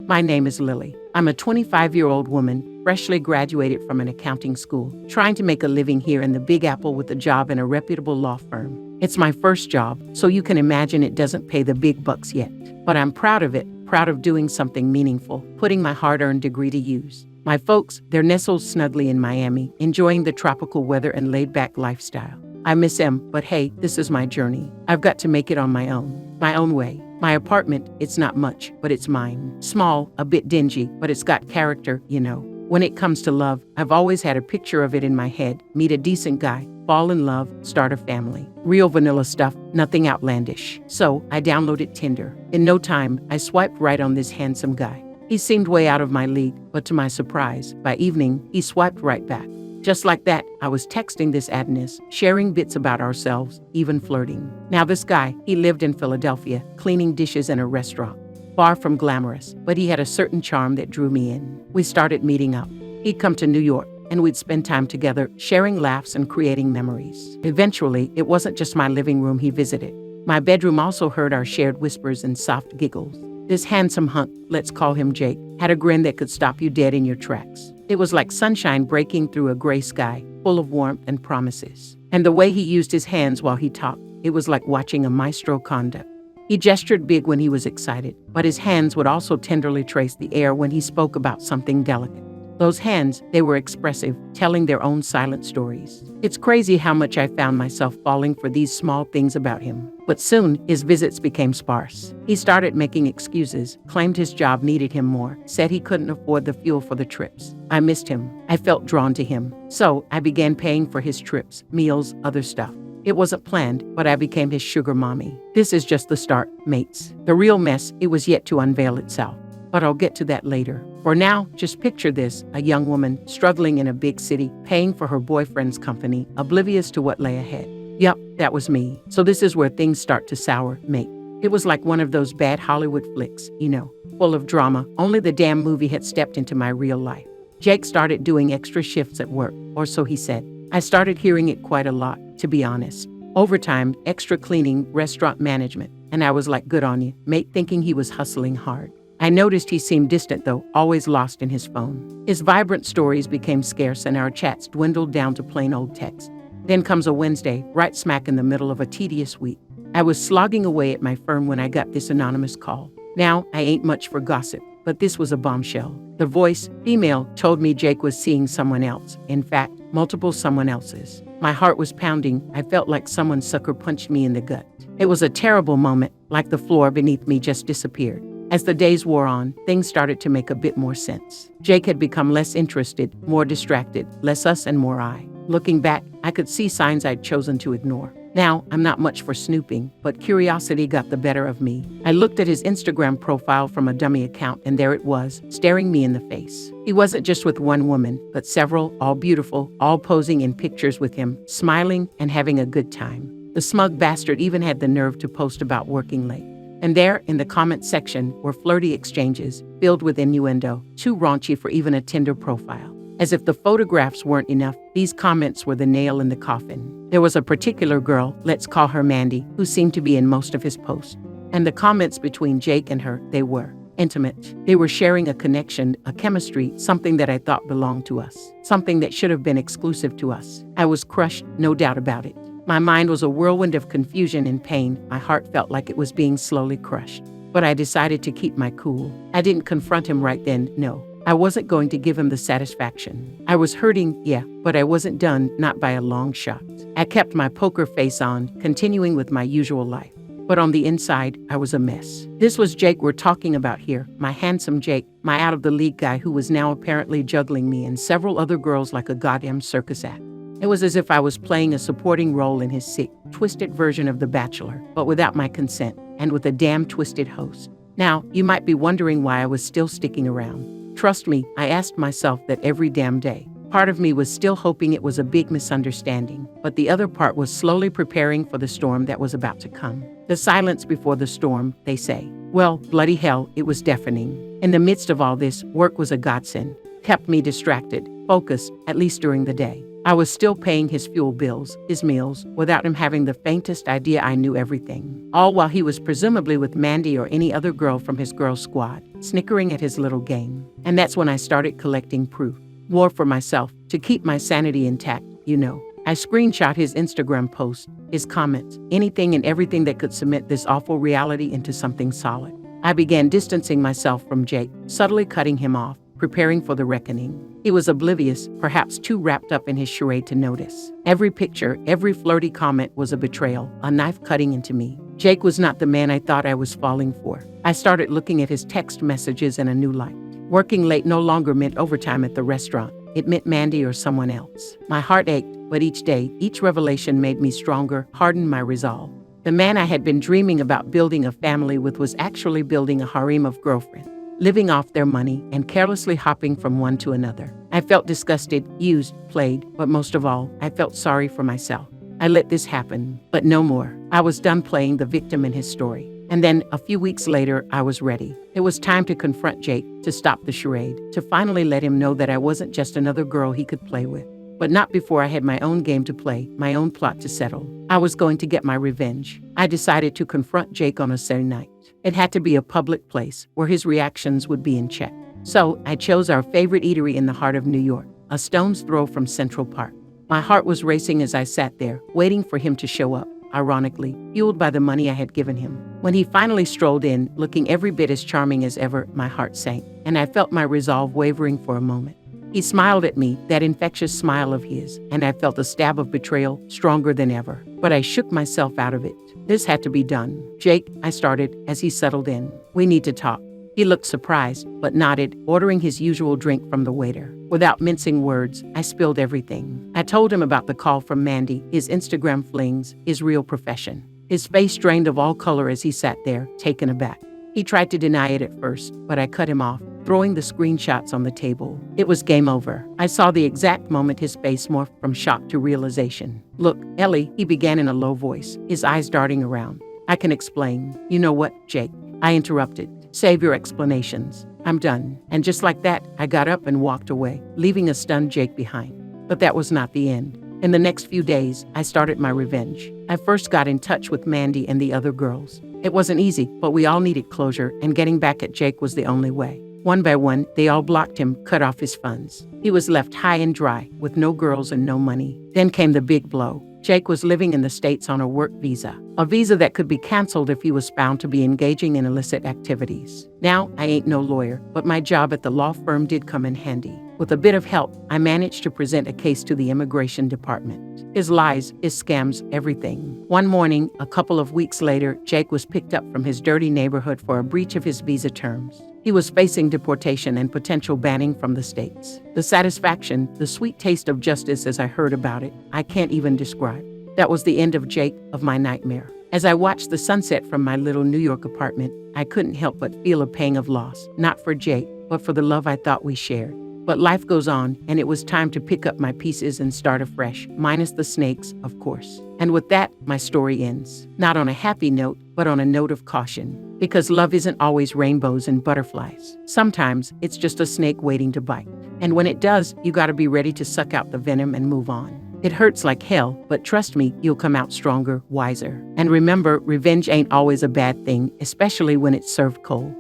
My name is Lily. I'm a 25-year-old woman, freshly graduated from an accounting school, trying to make a living here in the Big Apple with a job in a reputable law firm. It's my first job, so you can imagine it doesn't pay the big bucks yet. But I'm proud of it, proud of doing something meaningful, putting my hard-earned degree to use. My folks, they're nestled snugly in Miami, enjoying the tropical weather and laid-back lifestyle. I miss them, but hey, this is my journey. I've got to make it on my own way. My apartment, it's not much, but it's mine. Small, a bit dingy, but it's got character, you know. When it comes to love, I've always had a picture of it in my head. Meet a decent guy, fall in love, start a family. Real vanilla stuff, nothing outlandish. So I downloaded Tinder. In no time, I swiped right on this handsome guy. He seemed way out of my league, but to my surprise, by evening, he swiped right back. Just like that, I was texting this Adonis, sharing bits about ourselves, even flirting. Now this guy, he lived in Philadelphia, cleaning dishes in a restaurant. Far from glamorous, but he had a certain charm that drew me in. We started meeting up. He'd come to New York, and we'd spend time together, sharing laughs and creating memories. Eventually, it wasn't just my living room he visited. My bedroom also heard our shared whispers and soft giggles. This handsome hunk, let's call him Jake, had a grin that could stop you dead in your tracks. It was like sunshine breaking through a gray sky, full of warmth and promises. And the way he used his hands while he talked, it was like watching a maestro conduct. He gestured big when he was excited, but his hands would also tenderly trace the air when he spoke about something delicate. Those hands, they were expressive, telling their own silent stories. It's crazy how much I found myself falling for these small things about him. But soon, his visits became sparse. He started making excuses, claimed his job needed him more, said he couldn't afford the fuel for the trips. I missed him. I felt drawn to him. So I began paying for his trips, meals, other stuff. It wasn't planned, but I became his sugar mommy. This is just the start, mates. The real mess, it was yet to unveil itself. But I'll get to that later. For now, just picture this, a young woman struggling in a big city, paying for her boyfriend's company, oblivious to what lay ahead. Yup, that was me. So this is where things start to sour, mate. It was like one of those bad Hollywood flicks, you know, full of drama. Only the damn movie had stepped into my real life. Jake started doing extra shifts at work, or so he said. I started hearing it quite a lot, to be honest. Overtime, extra cleaning, restaurant management. And I was like, good on you, mate, thinking he was hustling hard. I noticed he seemed distant though, always lost in his phone. His vibrant stories became scarce and our chats dwindled down to plain old text. Then comes a Wednesday, right smack in the middle of a tedious week. I was slogging away at my firm when I got this anonymous call. Now, I ain't much for gossip, but this was a bombshell. The voice, female, told me Jake was seeing someone else. In fact, multiple someone else's. My heart was pounding. I felt like someone sucker punched me in the gut. It was a terrible moment, like the floor beneath me just disappeared. As the days wore on, things started to make a bit more sense. Jake had become less interested, more distracted, less us and more I. Looking back, I could see signs I'd chosen to ignore. Now, I'm not much for snooping, but curiosity got the better of me. I looked at his Instagram profile from a dummy account, and there it was, staring me in the face. He wasn't just with one woman, but several, all beautiful, all posing in pictures with him, smiling and having a good time. The smug bastard even had the nerve to post about working late. And there, in the comment section, were flirty exchanges, filled with innuendo, too raunchy for even a Tinder profile. As if the photographs weren't enough, these comments were the nail in the coffin. There was a particular girl, let's call her Mandy, who seemed to be in most of his posts. And the comments between Jake and her, they were intimate. They were sharing a connection, a chemistry, something that I thought belonged to us, something that should have been exclusive to us. I was crushed, no doubt about it. My mind was a whirlwind of confusion and pain. My heart felt like it was being slowly crushed. But I decided to keep my cool. I didn't confront him right then, no. I wasn't going to give him the satisfaction. I was hurting, yeah, but I wasn't done, not by a long shot. I kept my poker face on, continuing with my usual life. But on the inside, I was a mess. This was Jake we're talking about here, my handsome Jake, my out-of-the-league guy who was now apparently juggling me and several other girls like a goddamn circus act. It was as if I was playing a supporting role in his sick, twisted version of The Bachelor, but without my consent, and with a damn twisted host. Now, you might be wondering why I was still sticking around. Trust me, I asked myself that every damn day. Part of me was still hoping it was a big misunderstanding, but the other part was slowly preparing for the storm that was about to come. The silence before the storm, they say. Well, bloody hell, it was deafening. In the midst of all this, work was a godsend. Kept me distracted, focused, at least during the day. I was still paying his fuel bills, his meals, without him having the faintest idea I knew everything. All while he was presumably with Mandy or any other girl from his girl squad, snickering at his little game. And that's when I started collecting proof. More for myself, to keep my sanity intact, you know. I screenshot his Instagram post, his comments, anything and everything that could cement this awful reality into something solid. I began distancing myself from Jake, subtly cutting him off, preparing for the reckoning. He was oblivious, perhaps too wrapped up in his charade to notice. Every picture, every flirty comment was a betrayal, a knife cutting into me. Jake was not the man I thought I was falling for. I started looking at his text messages in a new light. Working late no longer meant overtime at the restaurant. It meant Mandy or someone else. My heart ached, but each day, each revelation made me stronger, hardened my resolve. The man I had been dreaming about building a family with was actually building a harem of girlfriends, living off their money and carelessly hopping from one to another. I felt disgusted, used, played, but most of all, I felt sorry for myself. I let this happen, but no more. I was done playing the victim in his story. And then, a few weeks later, I was ready. It was time to confront Jake, to stop the charade, to finally let him know that I wasn't just another girl he could play with. But not before I had my own game to play, my own plot to settle. I was going to get my revenge. I decided to confront Jake on a Saturday night. It had to be a public place, where his reactions would be in check. So, I chose our favorite eatery in the heart of New York, a stone's throw from Central Park. My heart was racing as I sat there, waiting for him to show up. Ironically, fueled by the money I had given him. When he finally strolled in, looking every bit as charming as ever, my heart sank, and I felt my resolve wavering for a moment. He smiled at me, that infectious smile of his, and I felt a stab of betrayal, stronger than ever. But I shook myself out of it. This had to be done. Jake, I started, as he settled in. We need to talk. He looked surprised, but nodded, ordering his usual drink from the waiter. Without mincing words, I spilled everything. I told him about the call from Mandy, his Instagram flings, his real profession. His face drained of all color as he sat there, taken aback. He tried to deny it at first, but I cut him off, throwing the screenshots on the table. It was game over. I saw the exact moment his face morphed from shock to realization. Look, Ellie, he began in a low voice, his eyes darting around. I can explain. You know what, Jake? I interrupted. Save your explanations. I'm done. And just like that, I got up and walked away, leaving a stunned Jake behind. But that was not the end. In the next few days, I started my revenge. I first got in touch with Mandy and the other girls. It wasn't easy, but we all needed closure, and getting back at Jake was the only way. One by one, they all blocked him, cut off his funds. He was left high and dry, with no girls and no money. Then came the big blow. Jake was living in the States on a work visa, a visa that could be canceled if he was found to be engaging in illicit activities. Now, I ain't no lawyer, but my job at the law firm did come in handy. With a bit of help, I managed to present a case to the immigration department. His lies, his scams, everything. One morning, a couple of weeks later, Jake was picked up from his dirty neighborhood for a breach of his visa terms. He was facing deportation and potential banning from the States. The satisfaction, the sweet taste of justice as I heard about it, I can't even describe. That was the end of Jake, of my nightmare. As I watched the sunset from my little New York apartment, I couldn't help but feel a pang of loss, not for Jake, but for the love I thought we shared. But life goes on, and it was time to pick up my pieces and start afresh, minus the snakes, of course. And with that, my story ends. Not on a happy note, but on a note of caution. Because love isn't always rainbows and butterflies. Sometimes, it's just a snake waiting to bite. And when it does, you gotta be ready to suck out the venom and move on. It hurts like hell, but trust me, you'll come out stronger, wiser. And remember, revenge ain't always a bad thing, especially when it's served cold.